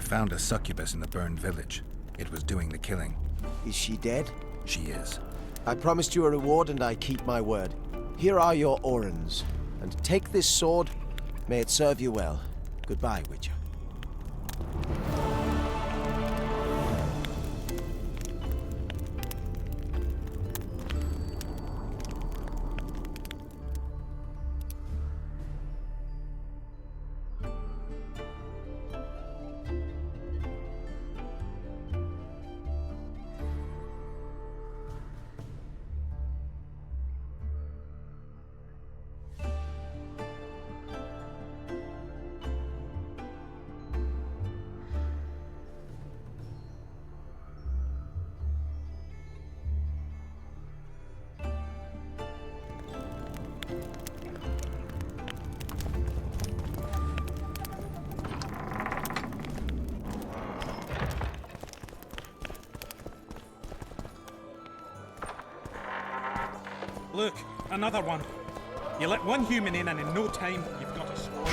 found a succubus in the burned village. It was doing the killing. Is she dead? She is. I promised you a reward and I keep my word. Here are your orans. And take this sword. May it serve you well. Goodbye, Witcher. Look, another one. You let one human in and in no time, you've got a spoil.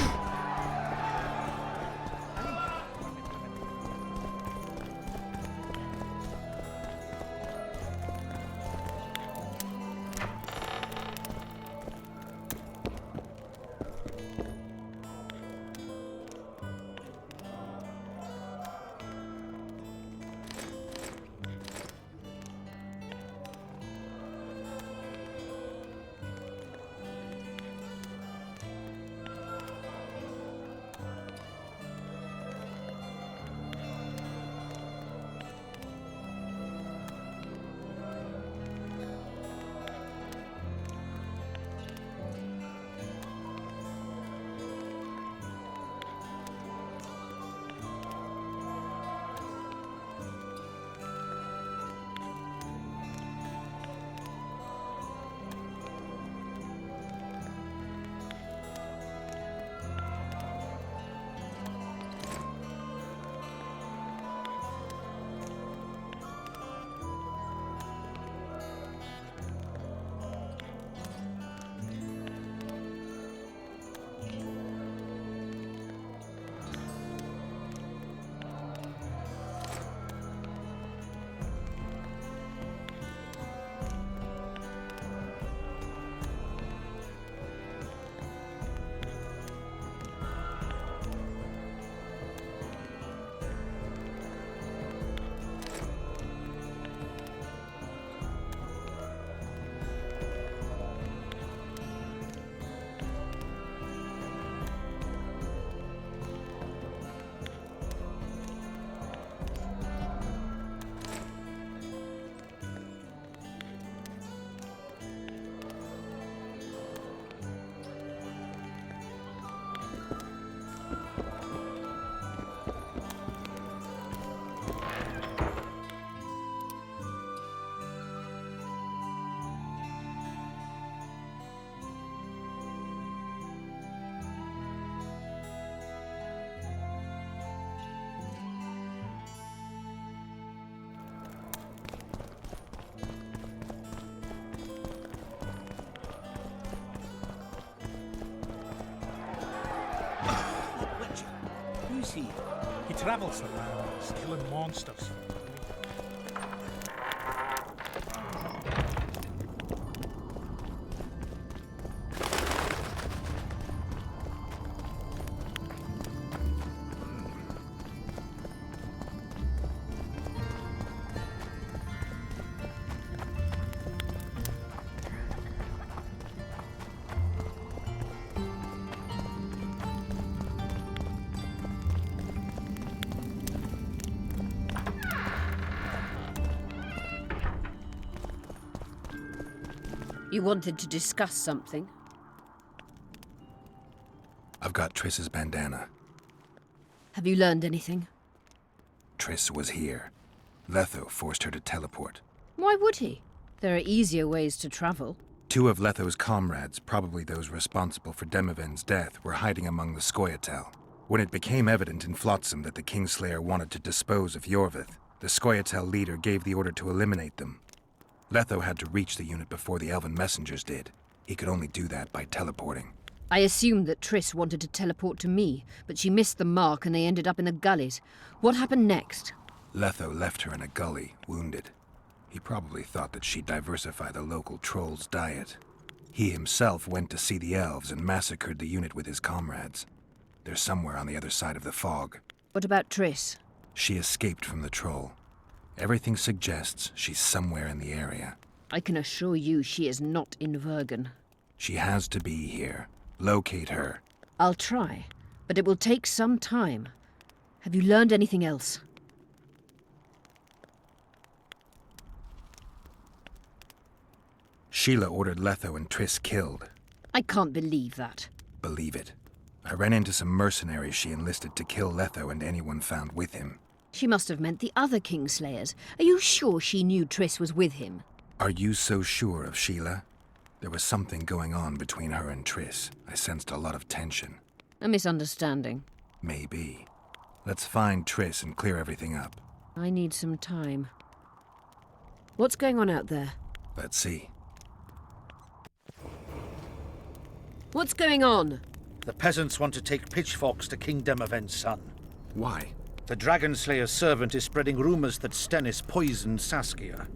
Who's he? He travels the lands, killing monsters. You wanted to discuss something? I've got Triss's bandana. Have you learned anything? Triss was here. Letho forced her to teleport. Why would he? There are easier ways to travel. Two of Letho's comrades, probably those responsible for Demoven's death, were hiding among the Scoia'tael. When it became evident in Flotsam that the Kingslayer wanted to dispose of Yorvith, the Scoia'tael leader gave the order to eliminate them. Letho had to reach the unit before the Elven messengers did. He could only do that by teleporting. I assumed that Triss wanted to teleport to me, but she missed the mark and they ended up in the gullies. What happened next? Letho left her in a gully, wounded. He probably thought that she'd diversify the local trolls' diet. He himself went to see the elves and massacred the unit with his comrades. They're somewhere on the other side of the fog. What about Triss? She escaped from the troll. Everything suggests she's somewhere in the area. I can assure you she is not in Vergen. She has to be here. Locate her. I'll try, but it will take some time. Have you learned anything else? Sheila ordered Letho and Triss killed. I can't believe that. Believe it. I ran into some mercenaries she enlisted to kill Letho and anyone found with him. She must have meant the other Kingslayers. Are you sure she knew Triss was with him? Are you so sure of Sheila? There was something going on between her and Triss. I sensed a lot of tension. A misunderstanding. Maybe. Let's find Triss and clear everything up. I need some time. What's going on out there? Let's see. What's going on? The peasants want to take pitchforks to King Demoven's son. Why? The Dragonslayer's servant is spreading rumors that Stennis poisoned Saskia.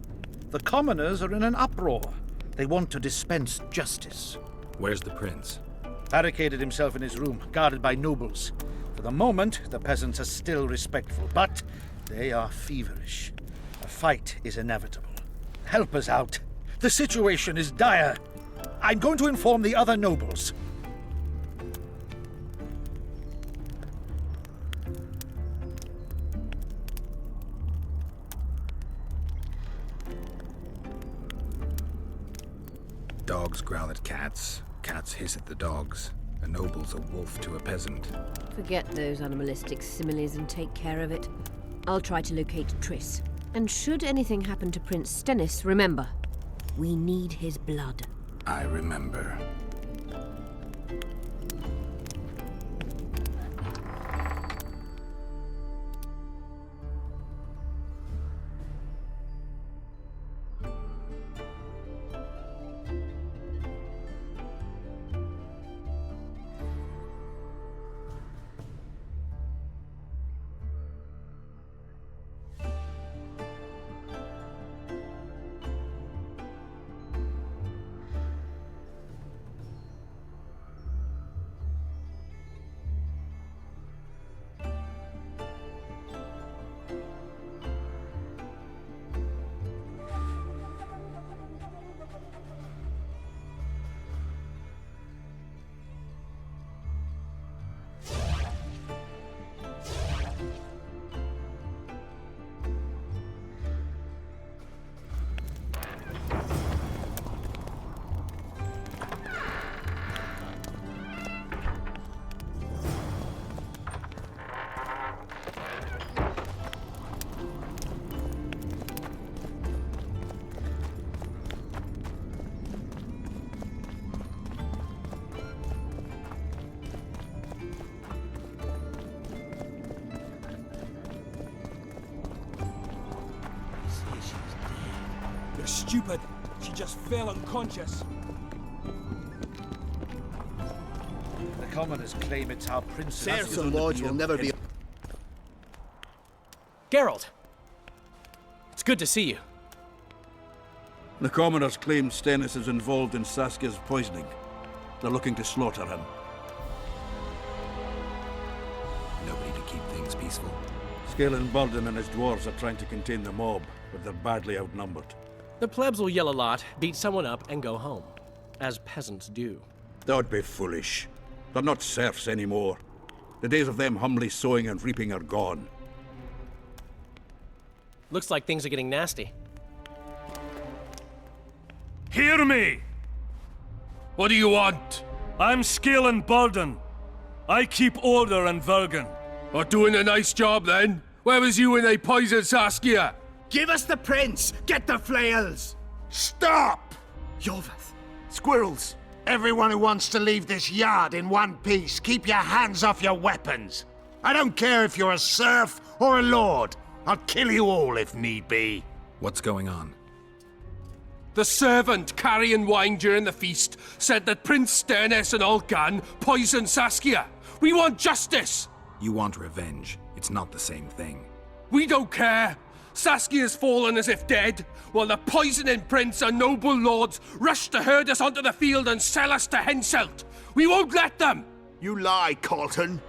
The commoners are in an uproar. They want to dispense justice. Where's the prince? Barricaded himself in his room, guarded by nobles. For the moment, the peasants are still respectful, but they are feverish. A fight is inevitable. Help us out. The situation is dire. I'm going to inform the other nobles. Dogs growl at cats. Cats hiss at the dogs. A noble's a wolf to a peasant. Forget those animalistic similes and take care of it. I'll try to locate Triss. And should anything happen to Prince Stennis, remember, we need his blood. I remember. You're stupid. She just fell unconscious. The commoners claim it's our prince. Serfs and lords will never be... Geralt! It's good to see you. The commoners claim Stennis is involved in Saskia's poisoning. They're looking to slaughter him. Nobody to keep things peaceful. Scalen Burden and his dwarves are trying to contain the mob, but they're badly outnumbered. The plebs will yell a lot, beat someone up, and go home. As peasants do. Don't be foolish. They're not serfs anymore. The days of them humbly sowing and reaping are gone. Looks like things are getting nasty. Hear me! What do you want? I'm Scalen Burden. I keep order in Vergen. Are doing a nice job then? Where was you when they poisoned Saskia? Give us the prince! Get the flails! Stop! Yorveth. Squirrels, everyone who wants to leave this yard in one piece, keep your hands off your weapons. I don't care if you're a serf or a lord. I'll kill you all if need be. What's going on? The servant carrying wine during the feast said that Prince Stennis and Olgan poisoned Saskia. We want justice! You want revenge. It's not the same thing. We don't care. Saskia's fallen as if dead, while the poisoning prince and noble lords rush to herd us onto the field and sell us to Henselt. We won't let them! You lie, Colton.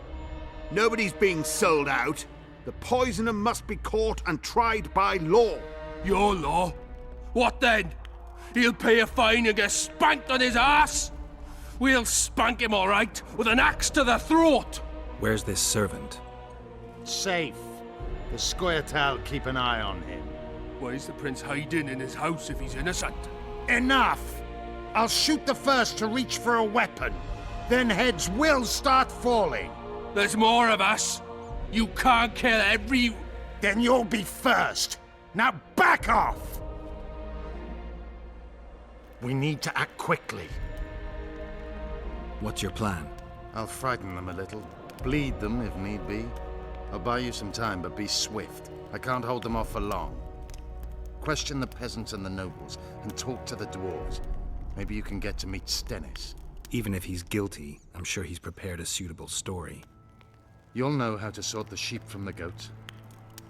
Nobody's being sold out. The poisoner must be caught and tried by law. Your law? What then? He'll pay a fine and get spanked on his ass? We'll spank him all right, with an axe to the throat! Where's this servant? Safe. The Scoia'tael keep an eye on him. Why is the prince hiding in his house if he's innocent? Enough! I'll shoot the first to reach for a weapon. Then heads will start falling. There's more of us. You can't kill every... Then you'll be first. Now back off! We need to act quickly. What's your plan? I'll frighten them a little. Bleed them if need be. I'll buy you some time, but be swift. I can't hold them off for long. Question the peasants and the nobles, and talk to the dwarves. Maybe you can get to meet Stennis. Even if he's guilty, I'm sure he's prepared a suitable story. You'll know how to sort the sheep from the goats.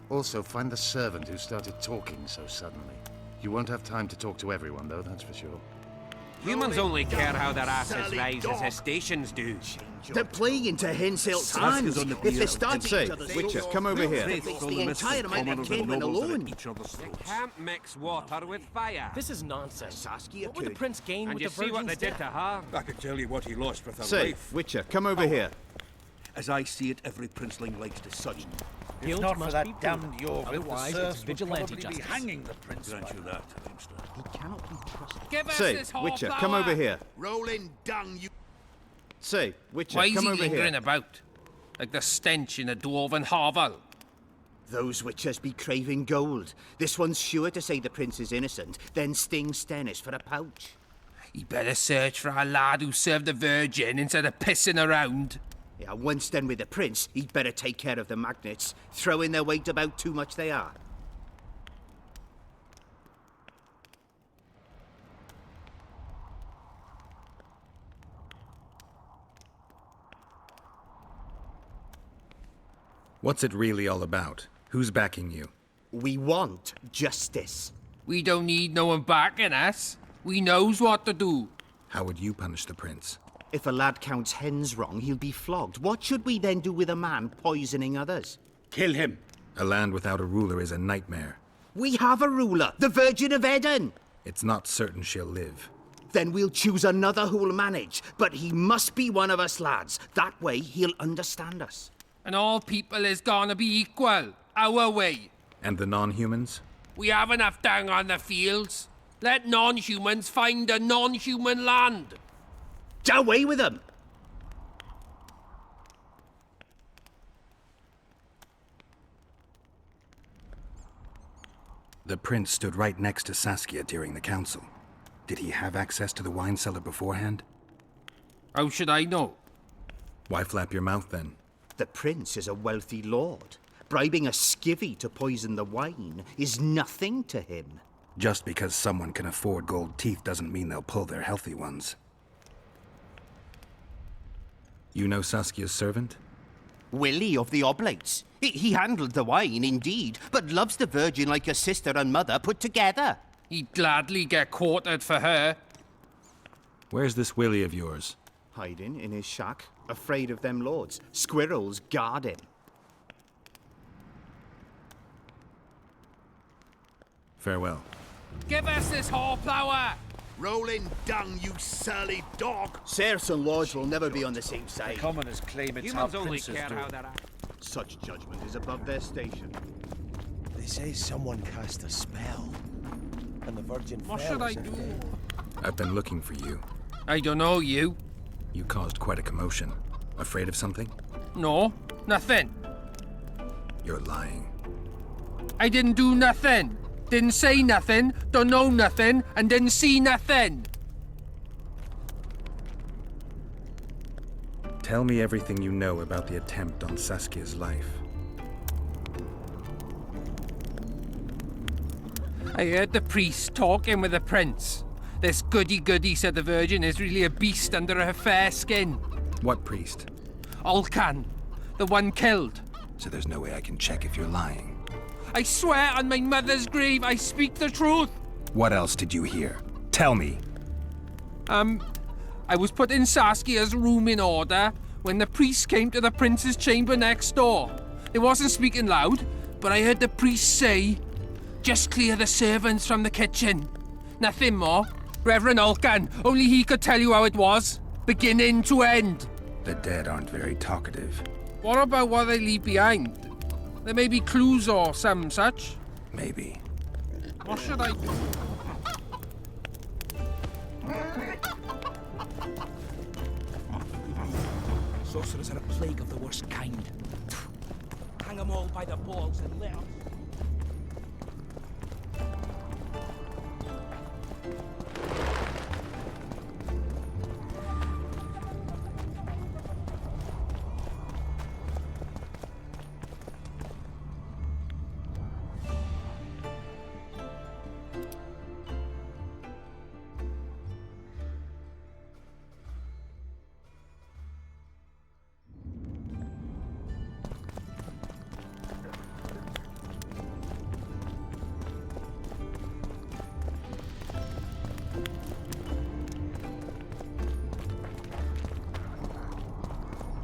Also, find the servant who started talking so suddenly. You won't have time to talk to everyone, though, that's for sure. Humans only care how their asses rise as their stations do. They're playing into Henselt's hands. If they start each other's Witcher, come over here. the entire amount of Caedwyn alone. They can't mix water with fire. This is nonsense. Saskia What would the could. prince gain And with you the see what they virgin's did death? to her? I could tell you what he lost with her Say, life. Witcher, come over here. As I see it, every princeling likes to sudden. If Guilt not for must that be damned proven. Yorvith, the Otherwise, serfs it's would vigilante probably be justice. hanging the prince. Grant you that, Teamster. He cannot be trusted. Give us Say, this whole Witcher, flower. come over here. Rolling dung, you. Say, Witcher, Why is come he over lingering here. about? Like the stench in a dwarven hovel. Those witches be craving gold. This one's sure to say the prince is innocent, then sting Stennis for a pouch. He better search for a lad who served the Virgin instead of pissing around. Yeah, once done with the prince, he'd better take care of the magnets, throwing their weight about too much they are. What's it really all about? Who's backing you? We want justice. We don't need no one backing us. We knows what to do. How would you punish the prince? If a lad counts hens wrong, he'll be flogged. What should we then do with a man poisoning others? Kill him. A land without a ruler is a nightmare. We have a ruler, the Virgin of Eden. It's not certain she'll live. Then we'll choose another who'll manage. But he must be one of us lads. That way he'll understand us. And all people is gonna be equal. Our way. And the non-humans? We have enough down on the fields. Let non-humans find a non-human land. Away with them! The prince stood right next to Saskia during the council. Did he have access to the wine cellar beforehand? How should I know? Why flap your mouth then? The prince is a wealthy lord. Bribing a skivvy to poison the wine is nothing to him. Just because someone can afford gold teeth doesn't mean they'll pull their healthy ones. You know Saskia's servant? Willie of the Oblates. He handled the wine, indeed, but loves the Virgin like a sister and mother put together. He'd gladly get quartered for her. Where's this Willie of yours? Hiding in his shack, afraid of them lords. Squirrels guard him. Farewell. Give us this hornflower! Rolling dung, you surly dog! Serfs and lords will never be on the same side. The commoners claim it's Humans how only princes care do. how their Such judgment is above their station. They say someone cast a spell, and the Virgin What fell should I as if do? dead. I've been looking for you. I don't know you. You caused quite a commotion. Afraid of something? No, nothing. You're lying. I didn't do nothing. Didn't say nothing, don't know nothing, and didn't see nothing. Tell me everything you know about the attempt on Saskia's life. I heard the priest talking with the prince. This goody-goody said the Virgin is really a beast under her fair skin. What priest? Olcan, the one killed. So there's no way I can check if you're lying. I swear on my mother's grave I speak the truth. What else did you hear? Tell me. I was put in Saskia's room in order when the priest came to the prince's chamber next door. It wasn't speaking loud, but I heard the priest say, "Just clear the servants from the kitchen." Nothing more. Reverend Olcan, only he could tell you how it was, beginning to end. The dead aren't very talkative. What about what they leave behind? There may be clues or some such. Maybe. What should I do? Sorcerers are a plague of the worst kind. Hang them all by the balls and let 'em...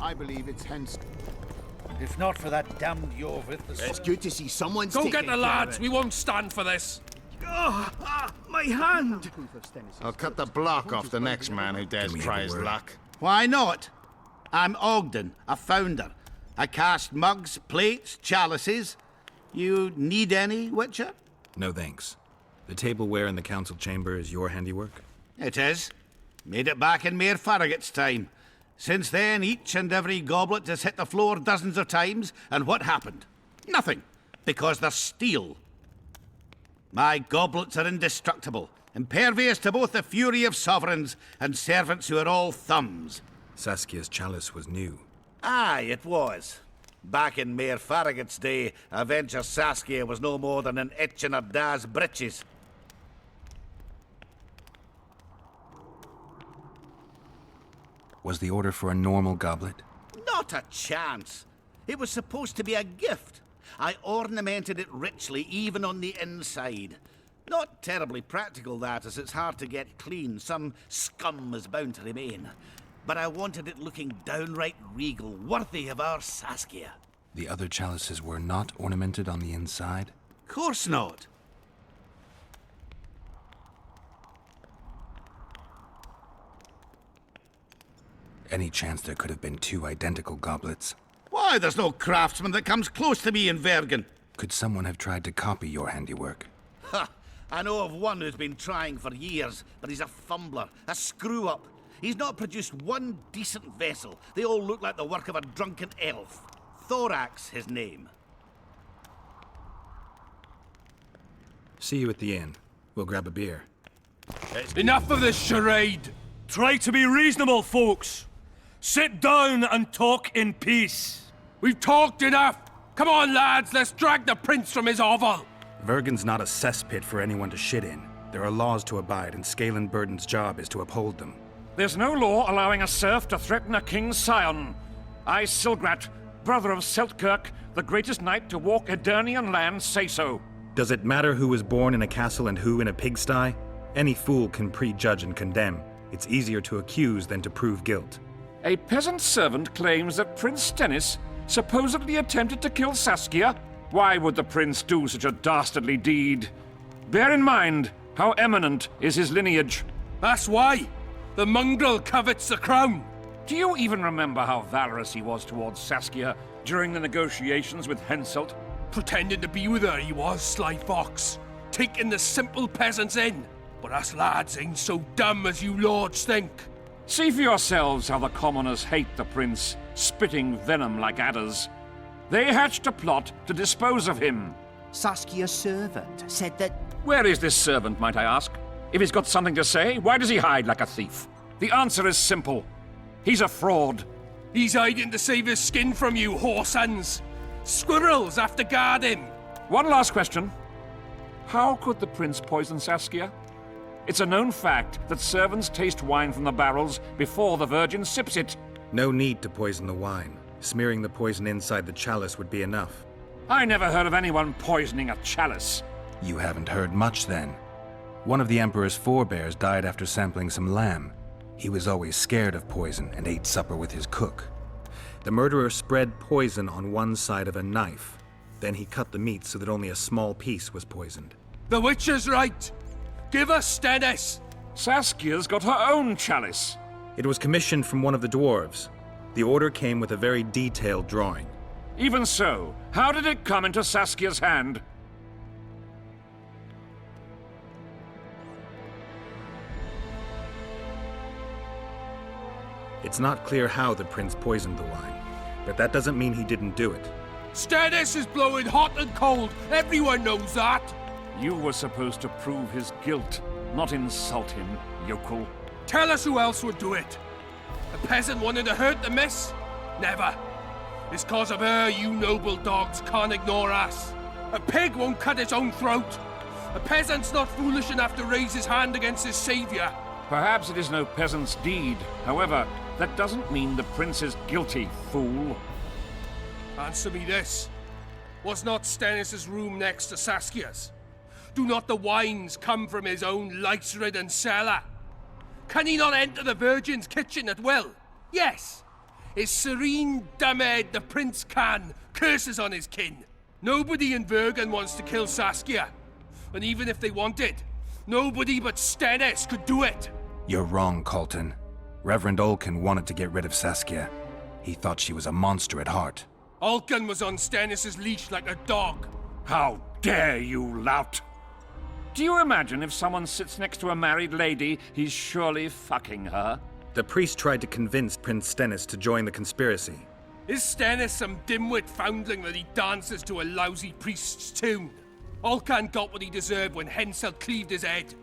I believe it's hence. If not for that damned Yorvith, It's good to see someone's Go taking get the care lads. of it. We won't stand for this. My hand! I'll cut the block off the next man who dares try his luck. Why not? I'm Ogden, a founder. I cast mugs, plates, chalices. You need any, Witcher? No thanks. The tableware in the council chamber is your handiwork? It is. Made it back in Mayor Farragut's time. Since then, each and every goblet has hit the floor dozens of times, and what happened? Nothing, because they're steel. My goblets are indestructible, impervious to both the fury of sovereigns and servants who are all thumbs. Saskia's chalice was new. Aye, it was. Back in Mayor Farragut's day, a venture Saskia was no more than an itch in her da's breeches. Was the order for a normal goblet? Not a chance. It was supposed to be a gift. I ornamented it richly, even on the inside. Not terribly practical, that, as it's hard to get clean. Some scum is bound to remain. But I wanted it looking downright regal, worthy of our Saskia. The other chalices were not ornamented on the inside? Course not. Any chance there could have been two identical goblets? Why, there's no craftsman that comes close to me in Vergen. Could someone have tried to copy your handiwork? Ha! I know of one who's been trying for years, but he's a fumbler, a screw-up. He's not produced one decent vessel. They all look like the work of a drunken elf. Thorax, his name. See you at the inn. We'll grab a beer. Enough of this charade! Try to be reasonable, folks. Sit down and talk in peace. We've talked enough! Come on, lads, let's drag the prince from his hovel! Vergen's not a cesspit for anyone to shit in. There are laws to abide, and Scalen Burden's job is to uphold them. There's no law allowing a serf to threaten a king's scion. I, Silgrat, brother of Seltkirk, the greatest knight to walk Edirnian land, say so. Does it matter who was born in a castle and who in a pigsty? Any fool can prejudge and condemn. It's easier to accuse than to prove guilt. A peasant servant claims that Prince Stennis supposedly attempted to kill Saskia. Why would the prince do such a dastardly deed? Bear in mind how eminent is his lineage. That's why! The mongrel covets the crown! Do you even remember how valorous he was towards Saskia during the negotiations with Henselt? Pretending to be with her, he was, sly fox. Taking the simple peasants in. But us lads ain't so dumb as you lords think. See for yourselves how the commoners hate the prince, spitting venom like adders. They hatched a plot to dispose of him. Saskia's servant said that... Where is this servant, might I ask? If he's got something to say, why does he hide like a thief? The answer is simple. He's a fraud. He's hiding to save his skin from you, whoresons. Squirrels have to guard him. One last question. How could the prince poison Saskia? It's a known fact that servants taste wine from the barrels before the Virgin sips it. No need to poison the wine. Smearing the poison inside the chalice would be enough. I never heard of anyone poisoning a chalice. You haven't heard much then. One of the Emperor's forebears died after sampling some lamb. He was always scared of poison and ate supper with his cook. The murderer spread poison on one side of a knife. Then he cut the meat so that only a small piece was poisoned. The Witcher's right! Give us Stennis! Saskia's got her own chalice. It was commissioned from one of the dwarves. The order came with a very detailed drawing. Even so, how did it come into Saskia's hand? It's not clear how the prince poisoned the wine, but that doesn't mean he didn't do it. Stennis is blowing hot and cold. Everyone knows that. You were supposed to prove his guilt, not insult him, yokel. Tell us who else would do it. A peasant wanted to hurt the miss? Never. It's cause of her you noble dogs can't ignore us. A pig won't cut its own throat. A peasant's not foolish enough to raise his hand against his savior. Perhaps it is no peasant's deed. However, that doesn't mean the prince is guilty, fool. Answer me this. Was not Stennis' room next to Saskia's? Do not the wines come from his own lice-ridden cellar? Can he not enter the Virgin's kitchen at will? Yes. His serene Damed the prince can, curses on his kin. Nobody in Vergen wants to kill Saskia. And even if they wanted, nobody but Stennis could do it. You're wrong, Colton. Reverend Olkin wanted to get rid of Saskia. He thought she was a monster at heart. Olkin was on Stennis' leash like a dog. How dare you, lout! Do you imagine if someone sits next to a married lady, he's surely fucking her? The priest tried to convince Prince Stennis to join the conspiracy. Is Stennis some dimwit foundling that he dances to a lousy priest's tune? Olcan got what he deserved when Hensel cleaved his head.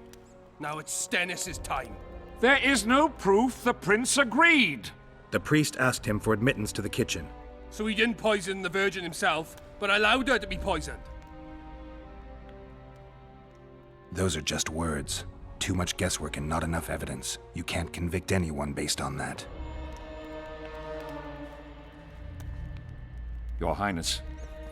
Now it's Stennis' time. There is no proof the prince agreed. The priest asked him for admittance to the kitchen. So he didn't poison the Virgin himself, but allowed her to be poisoned. Those are just words. Too much guesswork and not enough evidence. You can't convict anyone based on that. Your Highness,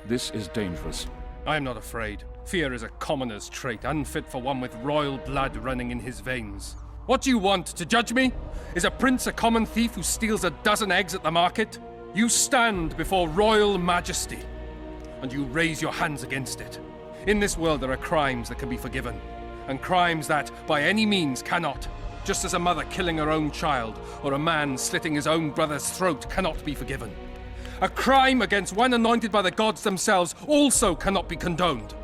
this is dangerous. I am not afraid. Fear is a commoner's trait, unfit for one with royal blood running in his veins. What do you want, to judge me? Is a prince a common thief who steals a dozen eggs at the market? You stand before royal majesty, and you raise your hands against it. In this world there are crimes that can be forgiven, and crimes that, by any means, cannot. Just as a mother killing her own child, or a man slitting his own brother's throat cannot be forgiven. A crime against one anointed by the gods themselves also cannot be condoned.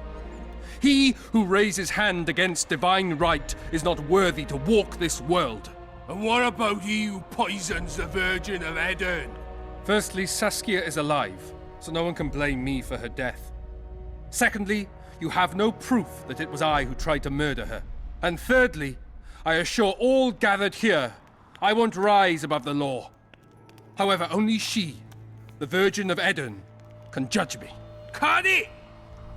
He who raises hand against divine right is not worthy to walk this world. And what about he who poisons the Virgin of Edern? Firstly, Saskia is alive, so no one can blame me for her death. Secondly, you have no proof that it was I who tried to murder her. And thirdly, I assure all gathered here, I won't rise above the law. However, only she, the Virgin of Edern, can judge me. Can he?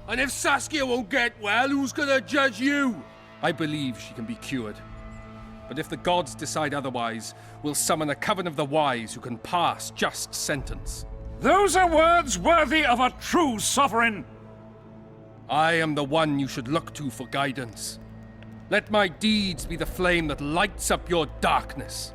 And if Saskia won't get well, who's gonna judge you? I believe she can be cured. But if the gods decide otherwise, we'll summon a coven of the wise who can pass just sentence. Those are words worthy of a true sovereign! I am the one you should look to for guidance. Let my deeds be the flame that lights up your darkness.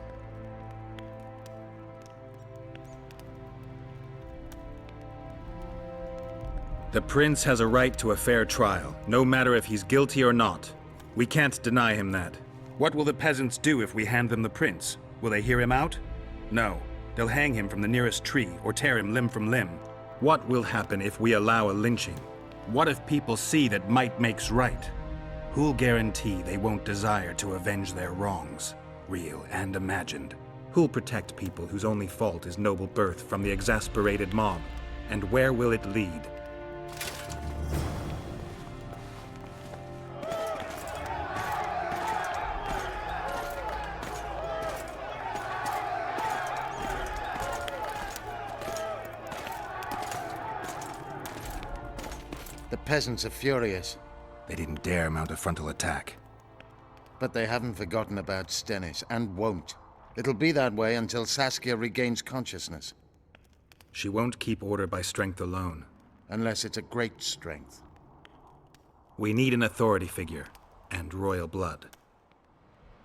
The prince has a right to a fair trial, no matter if he's guilty or not. We can't deny him that. What will the peasants do if we hand them the prince? Will they hear him out? No. They'll hang him from the nearest tree or tear him limb from limb. What will happen if we allow a lynching? What if people see that might makes right? Who'll guarantee they won't desire to avenge their wrongs, real and imagined? Who'll protect people whose only fault is noble birth from the exasperated mob? And where will it lead? The peasants are furious. They didn't dare mount a frontal attack. But they haven't forgotten about Stennis, and won't. It'll be that way until Saskia regains consciousness. She won't keep order by strength alone. Unless it's a great strength. We need an authority figure, and royal blood.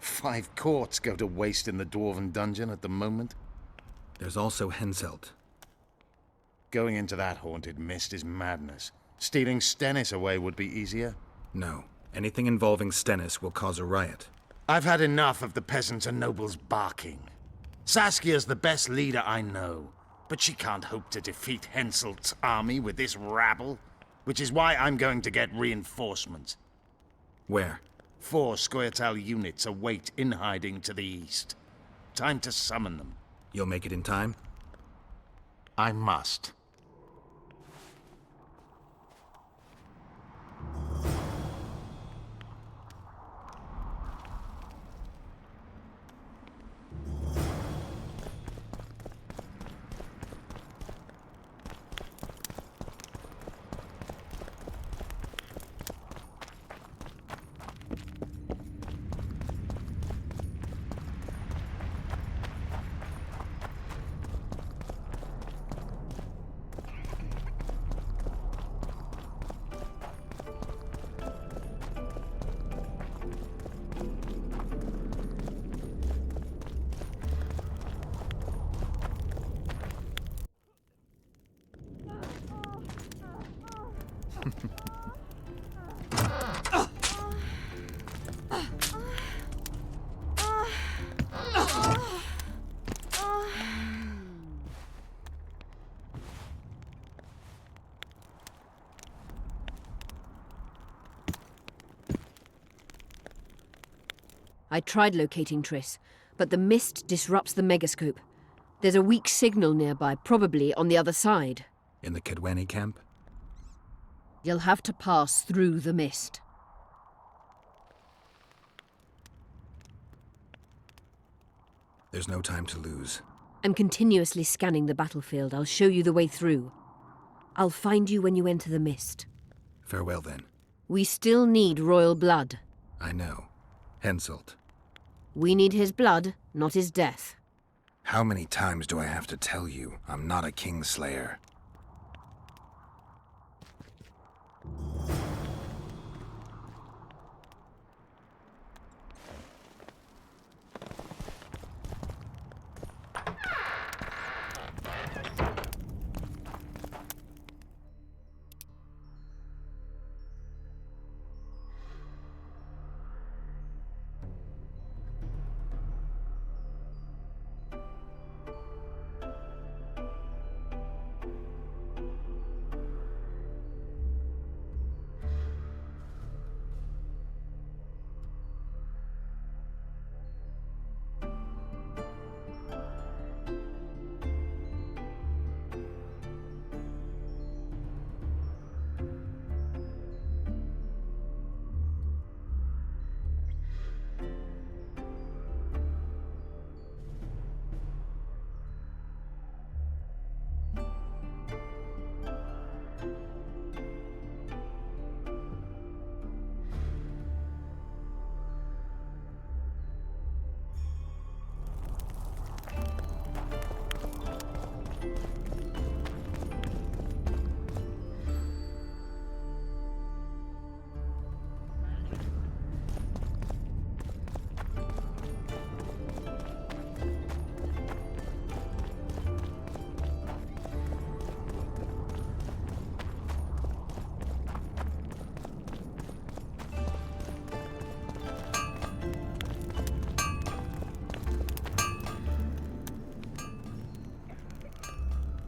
5 courts go to waste in the Dwarven dungeon at the moment. There's also Henselt. Going into that haunted mist is madness. Stealing Stennis away would be easier. No. Anything involving Stennis will cause a riot. I've had enough of the peasants and nobles barking. Saskia's the best leader I know, but she can't hope to defeat Henselt's army with this rabble, which is why I'm going to get reinforcements. Where? 4 Scoia'tael units await in hiding to the east. Time to summon them. You'll make it in time? I must. I tried locating Triss, but the mist disrupts the megascope. There's a weak signal nearby, probably on the other side. In the Kaedweni camp? You'll have to pass through the mist. There's no time to lose. I'm continuously scanning the battlefield. I'll show you the way through. I'll find you when you enter the mist. Farewell, then. We still need royal blood. I know. Henselt. We need his blood, not his death. How many times do I have to tell you I'm not a Kingslayer?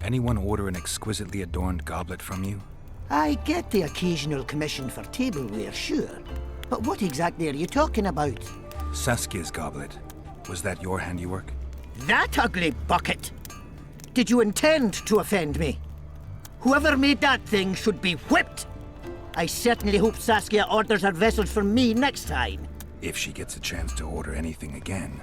Anyone order an exquisitely adorned goblet from you? I get the occasional commission for tableware, sure. But what exactly are you talking about? Saskia's goblet. Was that your handiwork? That ugly bucket! Did you intend to offend me? Whoever made that thing should be whipped! I certainly hope Saskia orders her vessels from me next time. If she gets a chance to order anything again.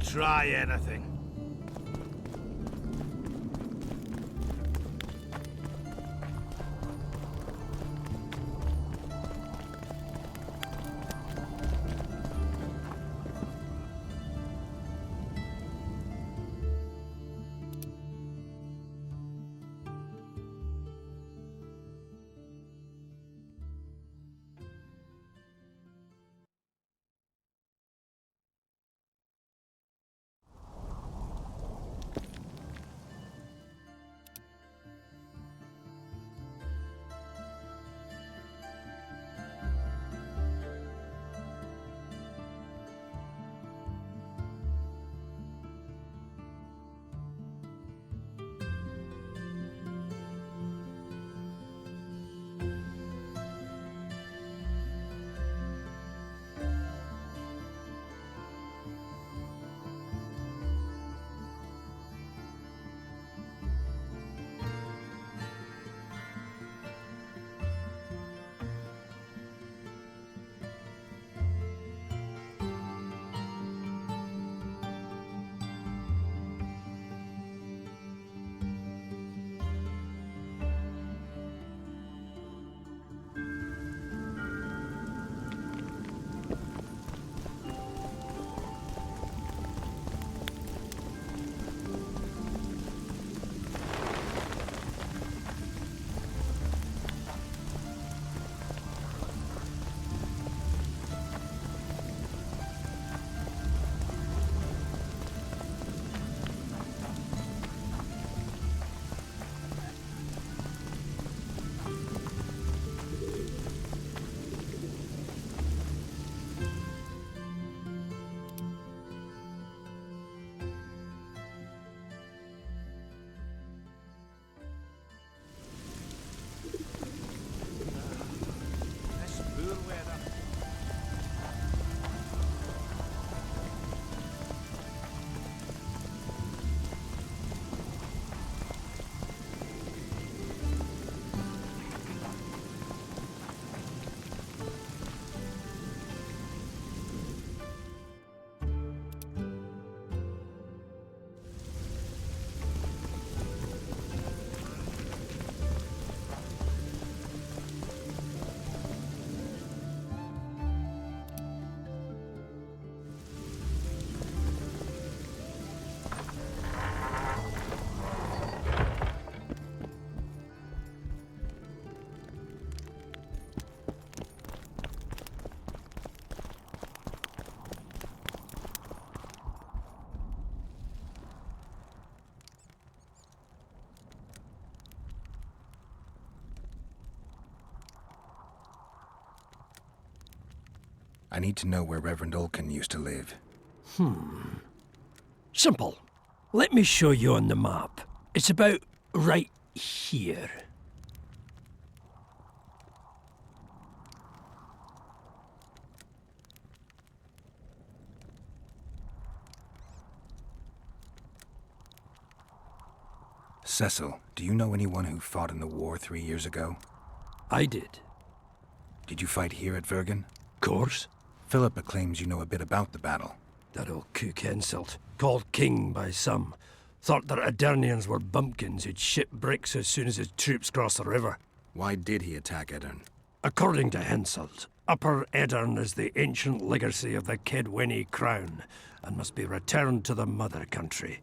try anything. I need to know where Reverend Olkin used to live. Simple. Let me show you on the map. It's about right here. Cecil, do you know anyone who fought in the war 3 years ago? I did. Did you fight here at Vergen? Course. Philippa claims you know a bit about the battle. That old cook Henselt, called king by some, thought that Aedirnians were bumpkins who'd ship bricks as soon as his troops crossed the river. Why did he attack Edirn? According to Henselt, Upper Edirn is the ancient legacy of the Kedwenny crown and must be returned to the mother country.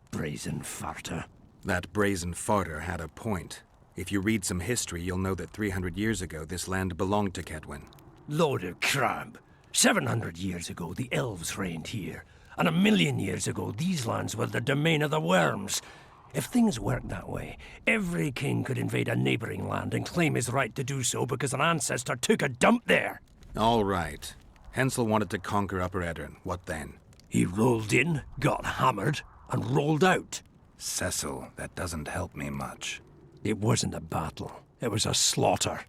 Brazen farter. That brazen farter had a point. If you read some history, you'll know that 300 years ago this land belonged to Kedwen. Load of crab. 700 years ago, the elves reigned here. And 1,000,000 years ago, these lands were the domain of the worms. If things worked that way, every king could invade a neighboring land and claim his right to do so because an ancestor took a dump there. All right. Hensel wanted to conquer Upper Edirn. What then? He rolled in, got hammered, and rolled out. Cecil, that doesn't help me much. It wasn't a battle. It was a slaughter.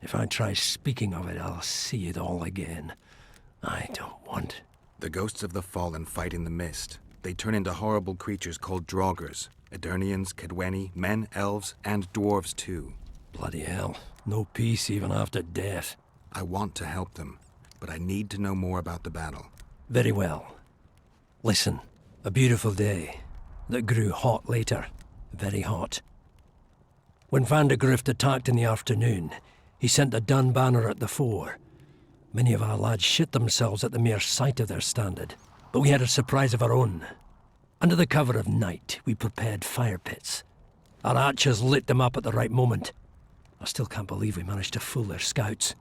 If I try speaking of it, I'll see it all again. I don't want... The ghosts of the fallen fight in the mist. They turn into horrible creatures called Draugrs. Aedirnians, Kedwenny, men, elves, and dwarves too. Bloody hell. No peace even after death. I want to help them, but I need to know more about the battle. Very well. Listen, a beautiful day that grew hot later, very hot. When Van de Grift attacked in the afternoon, he sent a dun banner at the fore. Many of our lads shit themselves at the mere sight of their standard, but we had a surprise of our own. Under the cover of night, we prepared fire pits. Our archers lit them up at the right moment. I still can't believe we managed to fool their scouts.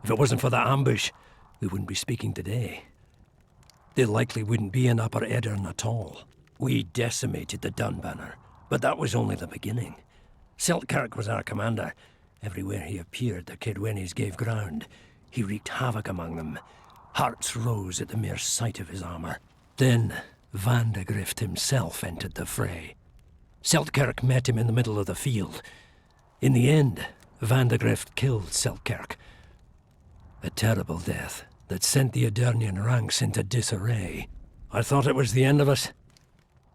If it wasn't for that ambush, we wouldn't be speaking today. They likely wouldn't be in Upper Eddern at all. We decimated the Dunbanner, but that was only the beginning. Seltkirk was our commander. Everywhere he appeared, the Kidwennies gave ground. He wreaked havoc among them. Hearts rose at the mere sight of his armor. Then, Van de Grift himself entered the fray. Seltkirk met him in the middle of the field. In the end, Van de Grift killed Seltkirk. A terrible death that sent the Edirnian ranks into disarray. I thought it was the end of us.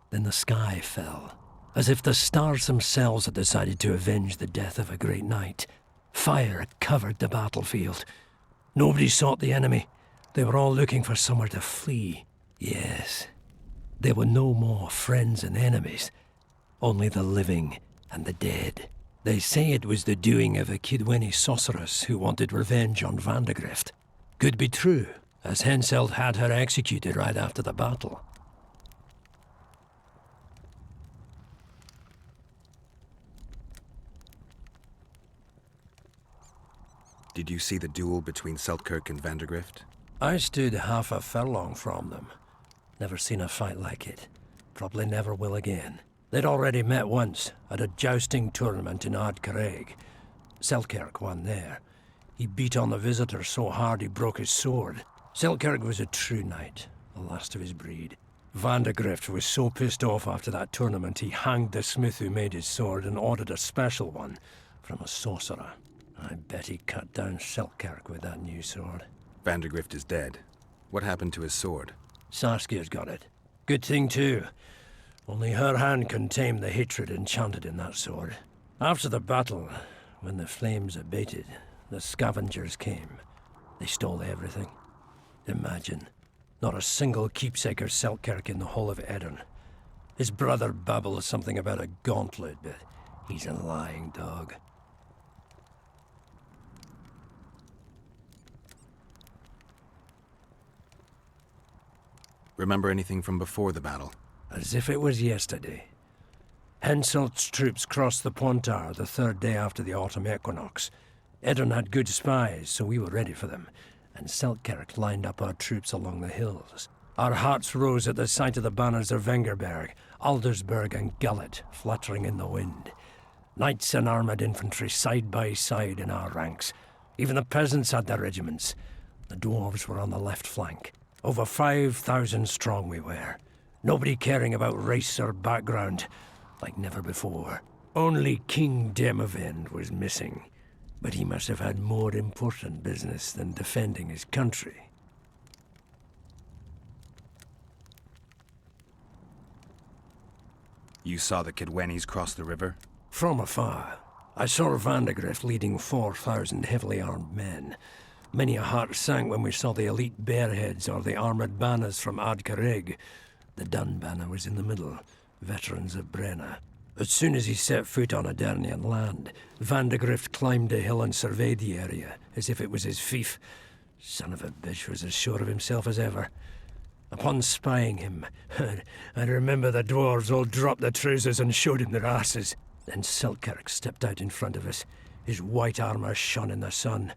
Then the sky fell, as if the stars themselves had decided to avenge the death of a great knight. Fire covered the battlefield. Nobody sought the enemy. They were all looking for somewhere to flee. Yes, there were no more friends and enemies, only the living and the dead. They say it was the doing of a Kidwenny sorceress who wanted revenge on Van de Grift. Could be true, as Henselt had her executed right after the battle. Did you see the duel between Seltkirk and Van de Grift? I stood half a furlong from them. Never seen a fight like it. Probably never will again. They'd already met once, at a jousting tournament in Ardcarreg. Seltkirk won there. He beat on the visitor so hard he broke his sword. Seltkirk was a true knight, the last of his breed. Van de Grift was so pissed off after that tournament he hanged the smith who made his sword and ordered a special one from a sorcerer. I bet he cut down Seltkirk with that new sword. Van de Grift is dead. What happened to his sword? Saskia's got it. Good thing too. Only her hand can tame the hatred enchanted in that sword. After the battle, when the flames abated, the scavengers came. They stole everything. Imagine, not a single keepsake of Seltkirk in the whole of Edirn. His brother babbled something about a gauntlet, but he's a lying dog. Remember anything from before the battle? As if it was yesterday. Henselt's troops crossed the Pontar the third day after the autumn equinox. Edirn had good spies, so we were ready for them, and Seltkirk lined up our troops along the hills. Our hearts rose at the sight of the banners of Vengerberg, Aldersberg and Gullet fluttering in the wind. Knights and armoured infantry side by side in our ranks. Even the peasants had their regiments. The dwarves were on the left flank. Over 5,000 strong we were. Nobody caring about race or background, like never before. Only King Demavend was missing, but he must have had more important business than defending his country. You saw the Kidwennies cross the river? From afar. I saw Van de Grift leading 4,000 heavily armed men. Many a heart sank when we saw the elite bearheads or the armoured banners from Ardcarreg. The Dun banner was in the middle, veterans of Brenna. As soon as he set foot on Edirnian land, Van de Grift climbed a hill and surveyed the area, as if it was his fief. Son of a bitch was as sure of himself as ever. Upon spying him, I remember the dwarves all dropped their trousers and showed him their asses. Then Seltkirk stepped out in front of us. His white armour shone in the sun.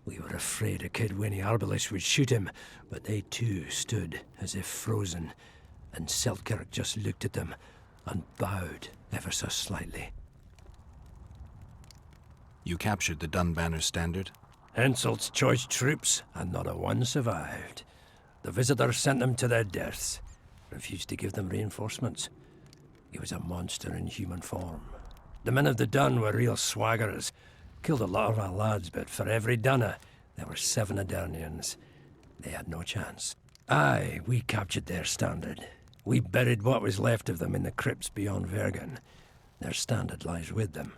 We were afraid a Kidwenny arbalist would shoot him, but they too stood as if frozen, and Seltkirk just looked at them and bowed ever so slightly. You captured the Dunbanner standard? Henselt's choice troops, and not a one survived. The visitors sent them to their deaths, refused to give them reinforcements. He was a monster in human form. The men of the Dun were real swaggerers. Killed a lot of our lads, but for every Dunner, there were 7 Edirnians. They had no chance. Aye, we captured their standard. We buried what was left of them in the crypts beyond Vergen. Their standard lies with them.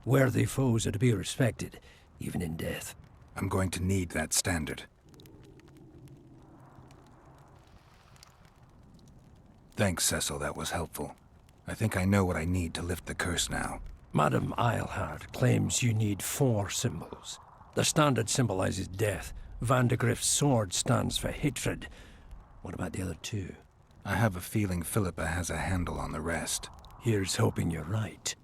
Worthy foes are to be respected, even in death. I'm going to need that standard. Thanks, Cecil, that was helpful. I think I know what I need to lift the curse now. Madame Eilhard claims you need 4 symbols. The standard symbolizes death. Vandegrift's sword stands for hatred. What about the other 2? I have a feeling Philippa has a handle on the rest. Here's hoping you're right.